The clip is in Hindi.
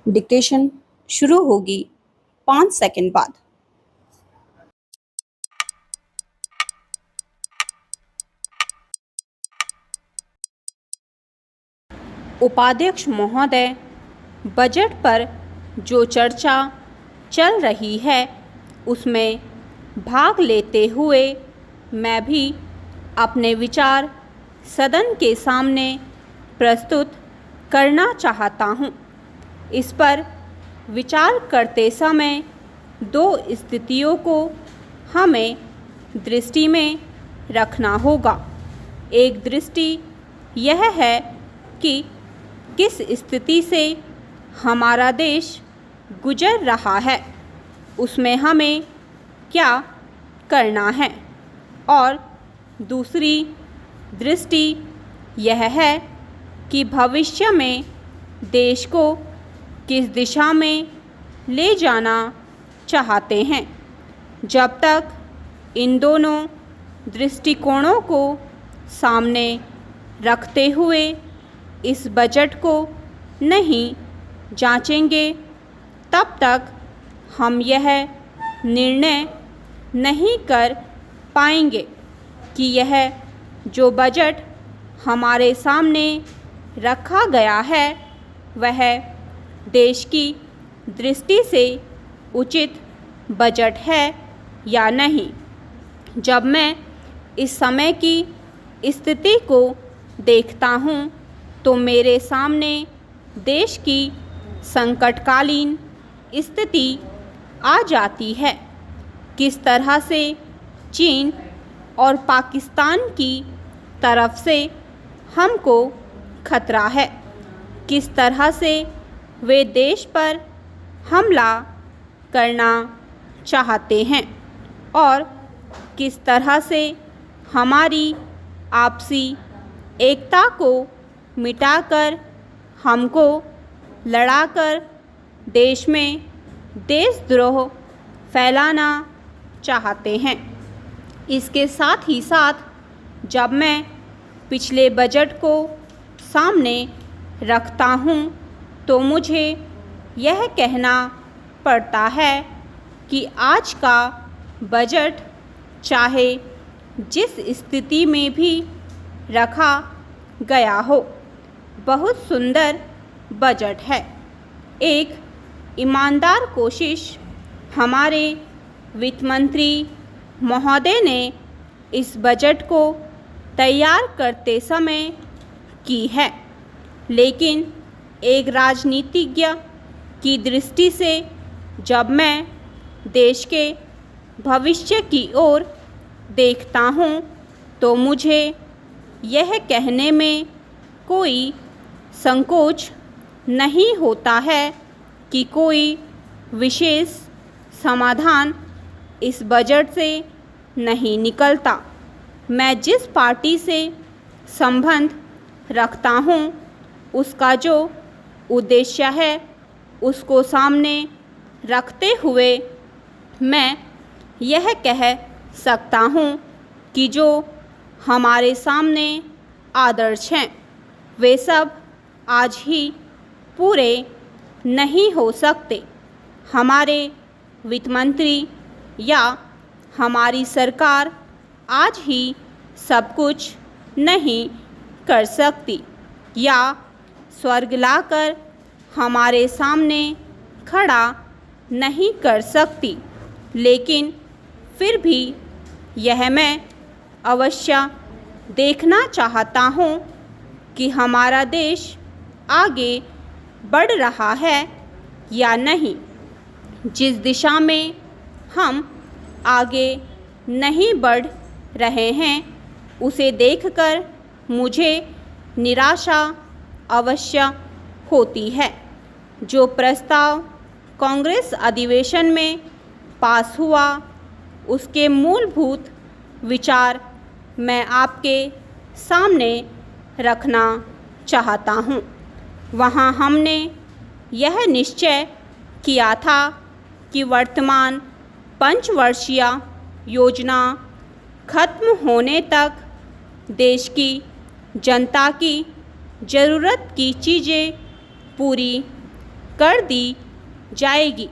डिक्टेशन शुरू होगी 5 सेकंड बाद। उपाध्यक्ष महोदय, बजट पर जो चर्चा चल रही है उसमें भाग लेते हुए मैं भी अपने विचार सदन के सामने प्रस्तुत करना चाहता हूँ। इस पर विचार करते समय दो स्थितियों को हमें दृष्टि में रखना होगा। एक दृष्टि यह है कि किस स्थिति से हमारा देश गुजर रहा है, उसमें हमें क्या करना है, और दूसरी दृष्टि यह है कि भविष्य में देश को किस दिशा में ले जाना चाहते हैं। जब तक इन दोनों दृष्टिकोणों को सामने रखते हुए इस बजट को नहीं जांचेंगे, तब तक हम यह निर्णय नहीं कर पाएंगे कि यह जो बजट हमारे सामने रखा गया है वह देश की दृष्टि से उचित बजट है या नहीं। जब मैं इस समय की स्थिति को देखता हूँ तो मेरे सामने देश की संकटकालीन स्थिति आ जाती है। किस तरह से चीन और पाकिस्तान की तरफ से हमको खतरा है, किस तरह से वे देश पर हमला करना चाहते हैं और किस तरह से हमारी आपसी एकता को मिटाकर हमको लड़ाकर देश में देशद्रोह फैलाना चाहते हैं। इसके साथ ही साथ जब मैं पिछले बजट को सामने रखता हूँ तो मुझे यह कहना पड़ता है कि आज का बजट चाहे जिस स्थिति में भी रखा गया हो, बहुत सुंदर बजट है। एक ईमानदार कोशिश हमारे वित्त मंत्री महोदय ने इस बजट को तैयार करते समय की है, लेकिन एक राजनीतिज्ञ की दृष्टि से जब मैं देश के भविष्य की ओर देखता हूँ तो मुझे यह कहने में कोई संकोच नहीं होता है कि कोई विशेष समाधान इस बजट से नहीं निकलता। मैं जिस पार्टी से संबंध रखता हूँ उसका जो उद्देश्य है उसको सामने रखते हुए मैं यह कह सकता हूँ कि जो हमारे सामने आदर्श हैं वे सब आज ही पूरे नहीं हो सकते। हमारे वित्त मंत्री या हमारी सरकार आज ही सब कुछ नहीं कर सकती या स्वर्ग लाकर हमारे सामने खड़ा नहीं कर सकती, लेकिन फिर भी यह मैं अवश्य देखना चाहता हूँ कि हमारा देश आगे बढ़ रहा है या नहीं। जिस दिशा में हम आगे नहीं बढ़ रहे हैं उसे देखकर मुझे निराशा अवश्य होती है। जो प्रस्ताव कांग्रेस अधिवेशन में पास हुआ उसके मूलभूत विचार मैं आपके सामने रखना चाहता हूँ। वहाँ हमने यह निश्चय किया था कि वर्तमान पंचवर्षीय योजना खत्म होने तक देश की जनता की ज़रूरत की चीज़ें पूरी कर दी जाएगी।